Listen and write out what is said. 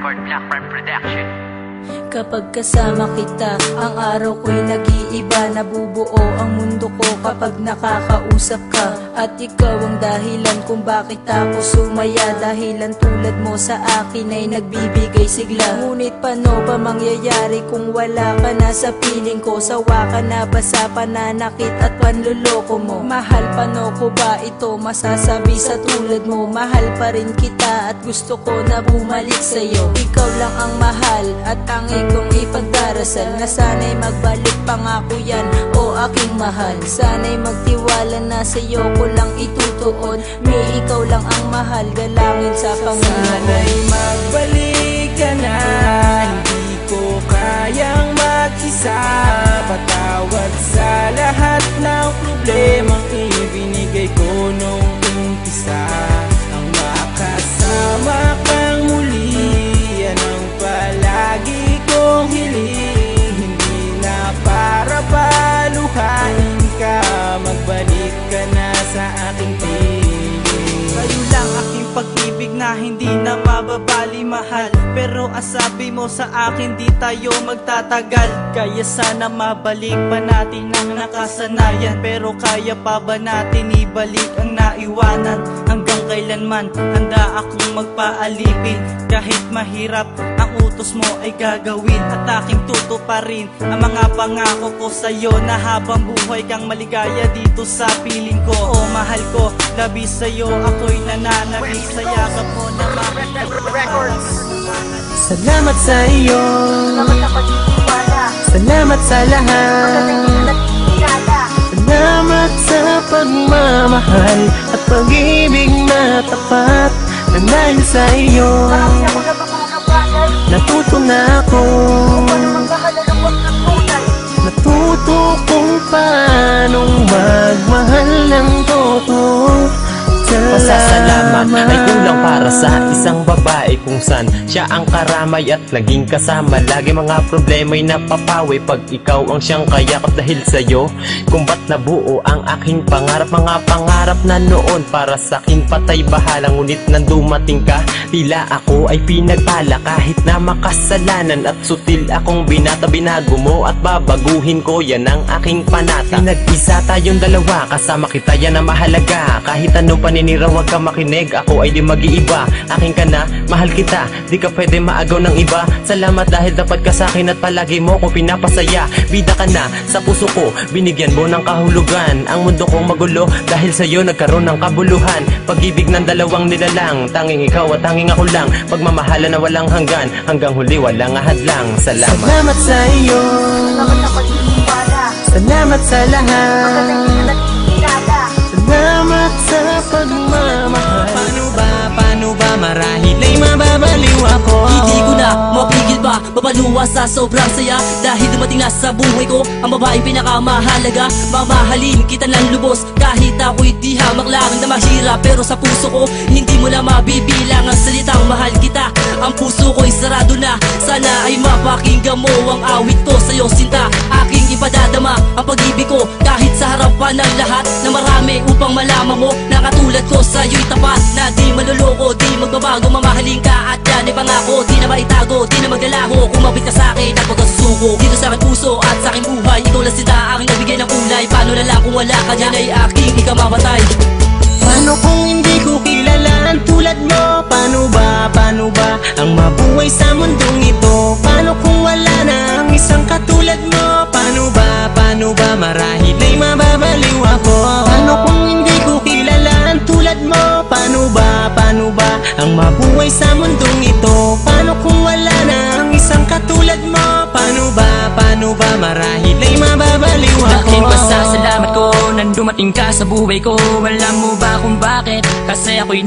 Record, Black Prime Production. Kapag kasama kita, ang araw ko'y nag-iiba. Nabubuo ang mundo ko kapag nakakausap ka. At ikaw ang dahilan kung bakit ako sumaya. Dahilan tulad mo sa akin ay nagbibigay sigla. Ngunit paano ba mangyayari kung wala ka na sa piling ko? Sawa ka na ba sa pananakit at panluloko mo? Mahal, paano ko ba ito masasabi sa tulad mo? Mahal pa rin kita at gusto ko na bumalik sa'yo. Ikaw lang ang mahal at ang kong ipagdarasal na sana'y magbalik, pangako yan o aking mahal. Sana'y magtiwala na sa'yo ko lang itutuon. May ikaw lang ang mahal, dalangin sa Panginoon. Sana'y magbalik ka na, hindi ko kayang mag-isa. Patawad sa lahat ng problemang ibinigay ko nung umpisa. Ang makasama kang muli, yan ang palagi kong hiling. Hindi na para paluhain ka, magbalik ka na sa aking piling. Kayo lang aking pag-ibig na hindi na mababali, mahal. Pero ang sabi mo sa akin, di tayo magtatagal. Kaya sana mabalik pa natin ang nakasanayan. Pero kaya pa ba natin ibalik ang naiwanan? Hanggang kailanman handa akong magpaalipin. Kahit mahirap ang utos mo ay gagawin. At aking tutuparin ang mga pangako ko sa'yo, na habang buhay kang maligaya dito sa piling ko. Oh mahal ko, labis sa'yo ako'y nananabis. Sa yakap mo na Records. Salamat sa iyo, salamat sa lahat. Salamat sa pagmamahal at pag-ibig na tapat. Na dahil sa iyo, natuto na ako. Natuto kung paanong magmahal ng totoo. Pasasalamat ay kulang para sa isang babae kung saan siya ang karamay at naging kasama. Lagi mga problema'y napapawi pag ikaw ang siyang kayakap. Dahil sa'yo kung ba't nabuo ang aking pangarap. Mga pangarap na noon para sa'king patay bahala. Ngunit nang dumating ka, tila ako ay pinagpala. Kahit na makasalanan at sutil akong binata, binago mo at babaguhin ko, yan ang aking panata. Pinag-isa tayong dalawa, kasama kita, yan ang mahalaga. Kahit anong paninira, huwag ka makinig, ako ay di mag-iiba. Aking ka na, mahal kita, di ka pwede maagaw ng iba. Salamat dahil dapat ka sa'kin at palagi mo ko pinapasaya. Bida ka na sa puso ko, binigyan mo ng kahulugan. Ang mundo kong magulo, dahil sa'yo nagkaroon ng kabuluhan. Pag-ibig ng dalawang nilalang, tanging ikaw at tanging ako lang. Pagmamahala na walang hanggan, hanggang huli walang ahadlang. Salamat. Salamat sa iyo, salamat sa lahat. Salamat sa pagmamahal. Paano ba marahil ay mababaliw ako? Hindi ko na mapigil pa, babaluwa sa sobrang saya. Dahil dumating na sa buhay ko ang babaeng pinakamahalaga. Mamahalin kita ng lubos, kahit ako'y di hamak lang na mahirap. Pero sa puso ko, hindi mo na mabibilang ang salitang mahal kita. Ang puso ko'y sarado na, sana ay mapakinggan mo ang awit ko sa'yo sinta. Aking ipadadama ang pag-ibig ko kahit sa harapan ng lahat na marami, upang malaman mo na katulad ko sa'yo'y tapat. Na di maluloko, di magbabago, mamahalin ka at yan ay pangako. Di na maitago, di na maglalaho, kumabit ka sa'kin at huwag kang susuko. Dito sa aking puso at sa aking buhay, ikaw lang sila aking nagbigay ng kulay. Paano na lang kung wala ka dyan ay aking ikamamatay? Paano kung hindi ko kilala ang tulad mo? Paano ba ang mabuhay sa mundong ito? Paano kung wala na ang isang katulad mo? Paano ba marahil ay mababaliw ako? Paano kung hindi ko kilala ang tulad mo? Paano ba ang mabuhay sa mundong ito? Paano kung wala na ang isang katulad mo? Paano ba marahil ay mababaliw ako? Laking pasasalamat ko nang dumating ka sa buhay ko. Alam mo ba kung bakit? Kasi ako'y